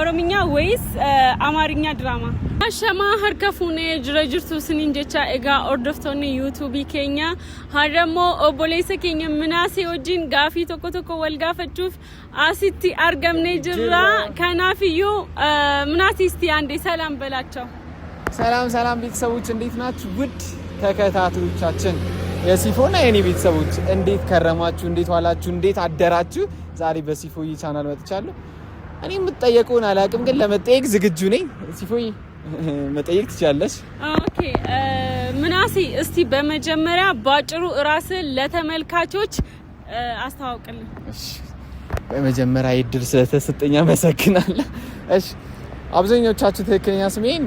ኦሮምኛ ወይስ አማርኛ ድራማ? አሸማ ሀርከፉኔ ጅረጅርቱ ስኒንጀቻ ኤጋ ኦርዶፍቶኒ ዩቲዩብ ኬኛ ሀረሞ ኦቦሌሰ ኬኛ ምናሴ ወጂን ጋፊ ቶኮ ቶኮ ወልጋፈቹፍ አሲቲ አርገምኔ ጅራ ከናፊዩ ምናሴ እስቲ አንዴ ሰላም በላቸው። ሰላም ቤተሰቦች እንዴት ናችሁ? ውድ ተከታታዮቻችን የሲፎና የኔ ቤተሰቦች እንዴት ከረማችሁ? እንዴት ዋላችሁ? እንዴት አደራችሁ? ዛሬ በሲፎይ ቻናል መጥቻለሁ። እኔ የምትጠየቁን አላውቅም፣ ግን ለመጠየቅ ዝግጁ ነኝ። ሲፎይ መጠየቅ ትችላለሽ። ኦኬ ምናሴ እስቲ በመጀመሪያ ባጭሩ ራስን ለተመልካቾች አስተዋውቅልን። እሺ፣ በመጀመሪያ እድል ስለተሰጠኝ አመሰግናለሁ። እሺ፣ አብዛኞቻችሁ ትክክለኛ ስሜን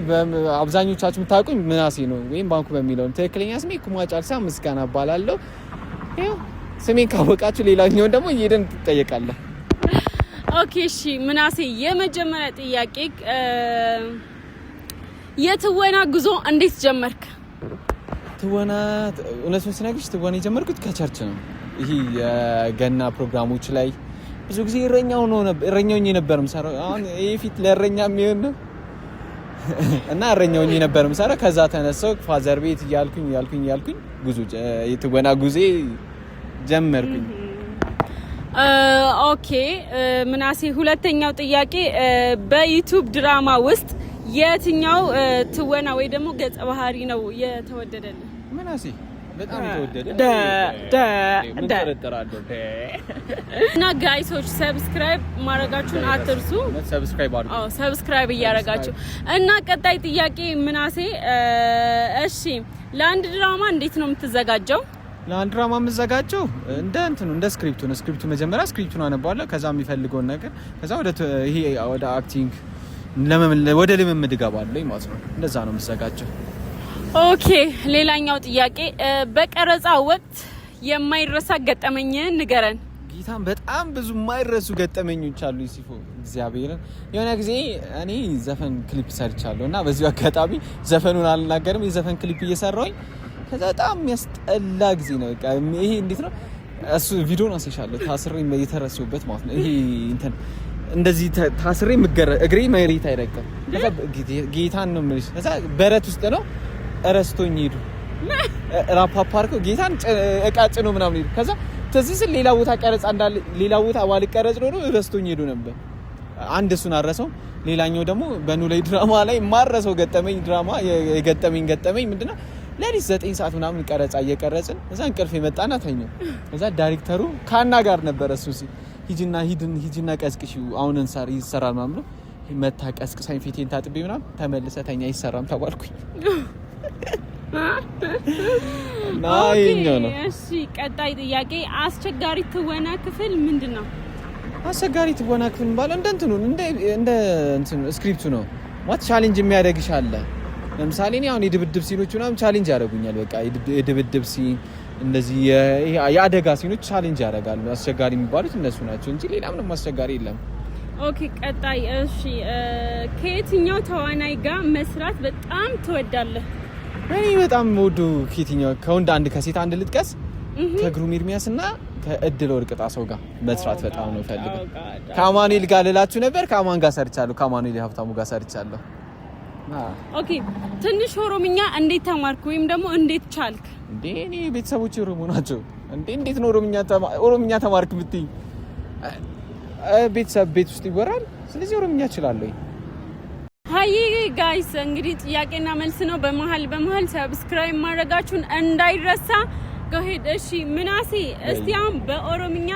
አብዛኞቻችሁ የምታውቁኝ ምናሴ ነው ወይም ባንኩ በሚለው ነው። ትክክለኛ ስሜ ኩማ ጫልሳ ምስጋና እባላለሁ። ይኸው ስሜን ካወቃችሁ ሌላኛውን ደግሞ እየሄድን ትጠየቃለህ። ኦኬ እሺ ምናሴ የመጀመሪያ ጥያቄ የትወና ጉዞ እንዴት ጀመርክ? ትወና እውነቱን ስነግርሽ ትወና የጀመርኩት ከቸርች ነው። ይሄ የገና ፕሮግራሞች ላይ ብዙ ጊዜ እረኛውኝ ነበር የምሰራው። አሁን ይሄ ፊት ለእረኛ የሚሆን ነው እና እረኛውኝ ነበር የምሰራው። ከዛ ተነሳው ፋዘር ቤት እያልኩኝ ጉዞ የትወና ጉዜ ጀመርኩኝ። ኦኬ ምናሴ ሁለተኛው ጥያቄ በዩቲዩብ ድራማ ውስጥ የትኛው ትወና ወይ ደግሞ ገጸ ባህሪ ነው የተወደደልህ? ምናሴ በጣም የተወደደ ምን ተረጠራለሁ። እና ጋይሶች ሰብስክራይብ ማድረጋችሁን አትርሱ። ሰብስክራይብ እያደረጋችሁ እና ቀጣይ ጥያቄ ምናሴ እሺ ለአንድ ድራማ እንዴት ነው የምትዘጋጀው? ለአንድ ድራማ የምዘጋጀው እንደ ስክሪፕቱ ነው። ስክሪፕቱ መጀመሪያ ስክሪፕቱን አነባለሁ። ከዛ የሚፈልገውን ነገር ከዛ ወደ አክቲንግ ወደ ልምምድ እገባለሁ ማለት ነው። እንደዛ ነው የምዘጋጀው። ኦኬ ሌላኛው ጥያቄ በቀረጻ ወቅት የማይረሳ ገጠመኝን ንገረን። ጌታን በጣም ብዙ የማይረሱ ገጠመኞች አሉ። ሲፎ እግዚአብሔርን የሆነ ጊዜ እኔ ዘፈን ክሊፕ ሰርቻለሁ እና በዚሁ አጋጣሚ ዘፈኑን አልናገርም። የዘፈን ክሊፕ እየሰራሁኝ ከዛ በጣም የሚያስጠላ ጊዜ ነው። በቃ ይሄ እንዴት ነው እሱ ቪዲዮን አሳይሻለሁ። ታስሬ የተረሱበት ማለት ነው። ይሄ እንደዚህ ታስሬ እግሬ መሬት አይረግጥም። ከዛ ጌታን ነው የምልሽ። ከዛ በረት ውስጥ ነው እረስቶኝ ሄዱ። ራፓፓ አድርገው ጌታን እቃ ጭኖ ምናምን ሄዱ። ከዛ ተዚህ ስል ሌላ ቦታ ቀረጻ እንዳለ ሌላ ቦታ ባልቀረጽ ኖሮ እረስቶኝ ሄዱ ነበር። አንድ እሱን አረሰው። ሌላኛው ደግሞ በኑላይ ድራማ ላይ ማረሰው ገጠመኝ ገጠመኝ ምንድነው ለሊት 9 ሰዓት ምናምን ቀረጻ እየቀረጽን እዛ እንቅልፍ የመጣና ተኛው። እዛ ዳይሬክተሩ ካና ጋር ነበር። እሱ ሂጂና ቀስቅሺው አሁን ይሰራል ምናምን ነው መታ ቀስቅሳኝ ፊቴን ታጥቤ ምናምን ተመልሰ ተኛ ይሰራም ተባልኩኝ። ኦኬ እሺ ቀጣይ ጥያቄ አስቸጋሪ ትወና ክፍል ምንድነው? አስቸጋሪ ትወና ክፍል ማለት እንደ ስክሪፕቱ ነው። ማለት ቻሌንጅ የሚያደርግሽ አለ። ለምሳሌ እኔ አሁን የድብድብ ሲኖች ምናምን ቻሌንጅ ያደርጉኛል። በቃ የድብድብ ሲን እንደዚህ የአደጋ ሲኖች ቻሌንጅ ያደርጋሉ። አስቸጋሪ የሚባሉት እነሱ ናቸው እንጂ ሌላ ምንም አስቸጋሪ የለም። ኦኬ ቀጣይ እሺ ከየትኛው ተዋናይ ጋር መስራት በጣም ትወዳለህ? እኔ በጣም ወዱ ከየትኛው ከወንድ አንድ ከሴት አንድ ልጥቀስ። ከግሩም ኤርሚያስ እና ከእድል ወርቅ ጣሰው ጋር መስራት በጣም ነው ፈልገው። ከአማኑኤል ጋር ልላችሁ ነበር። ከአማን ጋር ሰርቻለሁ። ከአማኑኤል ሀብታሙ ጋር ሰርቻለሁ። ኦኬ ትንሽ ኦሮምኛ እንዴት ተማርክ ወይም ደግሞ እንዴት ቻልክ? እንዴ እኔ ቤተሰቦቼ ኦሮሞ ናቸው። እንዴት ነው ኦሮምኛ ተማርክ ብትይ ቤተሰብ ቤት ውስጥ ይወራል። ስለዚህ ኦሮምኛ እችላለሁ። ሃይ ጋይስ እንግዲህ ጥያቄና መልስ ነው። በመሃል ሰብስክራይብ ማድረጋችሁን እንዳይረሳ። ጎሄድ እሺ ምናሴ እስቲ አሁን በኦሮምኛ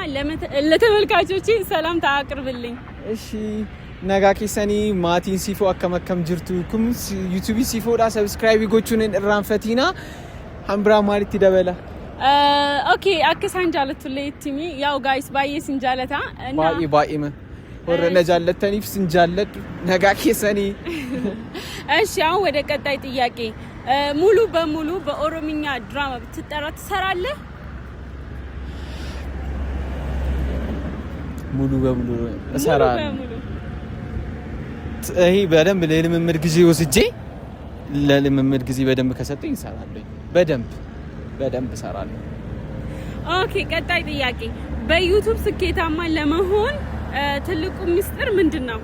ለተመልካቾቼ ሰላም ታቅርብልኝ። እሺ ነጋ ኬሰኒ ማቲን ሲፎ አከመከም ጅርቱ ኩምስ ዩቲዩብ ሲፎዳ ሰብስክራይብ ጎቹን እራንፈቲና አምብራ ማለት ይደበላ ኦኬ አከሳን ጃለቱ ለቲሚ ያው ጋይስ ባየስ እንጃለታ እና ባይማ ወረነ ጃለተኒ ፍስንጃለድ ነጋ ኬሰኒ። እሺ አሁን ወደ ቀጣይ ጥያቄ ሙሉ በሙሉ በኦሮምኛ ድራማ ብትጠራ ትሰራለህ? ሙሉ በሙሉ እሰራለሁ። ይሄ በደንብ ለልምምድ ጊዜ ወስጄ ለልምምድ ጊዜ በደንብ ከሰጠኝ እሰራለሁ። በደንብ እሰራለሁ። ኦኬ ቀጣይ ጥያቄ በዩቲዩብ ስኬታማ ለመሆን ትልቁ ሚስጥር ምንድነው?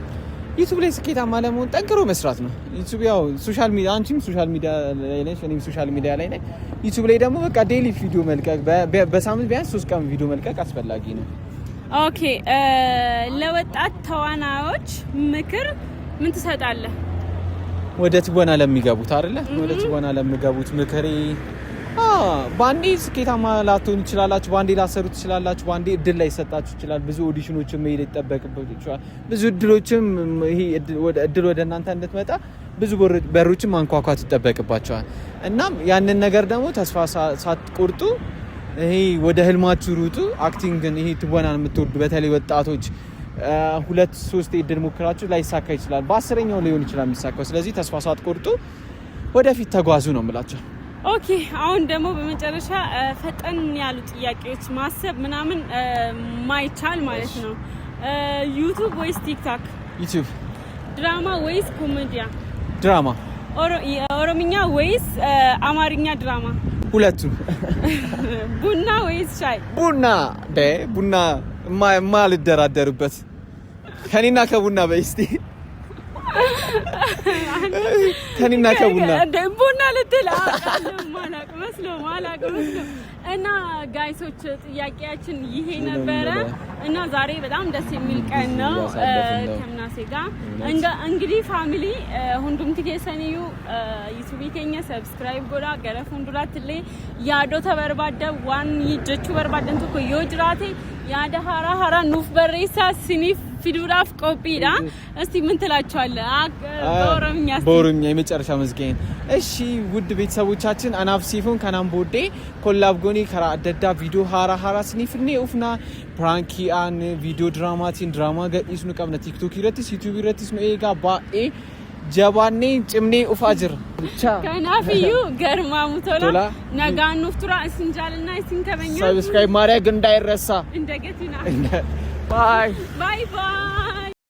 ዩቲዩብ ላይ ስኬታማ ለመሆን ጠንክሮ መስራት ነው። ዩቲዩብ ያው ሶሻል ሚዲያ አንቺም ሶሻል ሚዲያ ላይ ነሽ እኔም ሶሻል ሚዲያ ላይ ነኝ። ዩቲዩብ ላይ ደግሞ በቃ ዴይሊ ቪዲዮ መልቀቅ በሳምንት ቢያንስ 3 ቀን ቪዲዮ መልቀቅ አስፈላጊ ነው። ኦኬ ለወጣት ተዋናዮች ምክር ምን ትሰጣለህ? ወደ ትወና ለሚገቡት አይደለ? ወደ ትወና ለሚገቡት ምክሬ ባንዴ ስኬታማ ላትሆኑ ትችላላችሁ፣ ባንዴ ላሰሩ ትችላላችሁ፣ ባንዴ እድል ላይ ሰጣችሁ ይችላል። ብዙ ኦዲሽኖችን መሄድ ይጠበቅባችሁ ይችላል። ብዙ እድሎችም ይሄ እድል ወደ እናንተ እንድትመጣ ብዙ በሮችን ማንኳኳት ይጠበቅባችኋል። እናም ያንን ነገር ደግሞ ተስፋ ሳትቆርጡ ይሄ ወደ ህልማችሁ ሩጡ። አክቲንግን ይሄ ትወናን የምትወዱ በተለይ ወጣቶች 2-3 እድል ሞክራችሁ ላይሳካ ይችላል፣ በ10ኛው ሊሆን ይችላል የሚሳካው። ስለዚህ ተስፋ ሳትቆርጡ ወደፊት ተጓዙ ነው የምላቸው። ኦኬ አሁን ደግሞ በመጨረሻ ፈጠን ያሉ ጥያቄዎች ማሰብ ምናምን ማይቻል ማለት ነው። ዩቲዩብ ወይስ ቲክቶክ? ዩቲዩብ። ድራማ ወይስ ኮሜዲያ? ድራማ። ኦሮምኛ ወይስ አማርኛ ድራማ? ሁለቱም። ቡና ወይስ ሻይ? ቡና። ቡና ማልደራደርበት ከኔና ከቡና በይስቲ ከኔና ከቡና ቡና ልትል ማላቅ መስሎ እና ጋይሶች ጥያቄያችን ይሄ ነበረ እና ዛሬ በጣም ደስ የሚል ቀን ነው ከምናሴ ጋር እንግዲህ ፋሚሊ ሁንዱም ትኬሰኒዩ ዩቲዩብ ከኛ ሰብስክራይብ ጎዳ ገረፍ ሁንዱራትሌ ያዶ ተበርባደ ዋን ይጀቹ በርባደንቱ ኮ ዮጅራቴ ያደ ሃራ ኑፍ በሬሳ ሲኒፍ ፊዱራፍ ቆጲዳ እስቲ ምን ትላችኋለህ? በኦሮምኛ የመጨረሻ መዝገኝ። እሺ ውድ ቤተሰቦቻችን አናፍ ሲፎን ከናምቦዴ ኮላብ ጎኒ ከራ አደዳ ቪዲዮ ሃራ ስኒፍኔ ኡፍና ፕራንኪአን ቪዲዮ ድራማቲን ድራማ ገኢስኑ ቀብነ ቲክቶክ ይረቲስ ዩቲዩብ ይረቲስ ሜጋ ባኤ ጀባኔ ጭምኔ ኡፋጅር ከናፊዩ ገርማ ሙቶላ ነጋኑ ፍቱራ እስንጃልና እስንከበኛ ሰብስክራይብ ማድረግ እንዳይረሳ እንደገቲና ባይ ባይ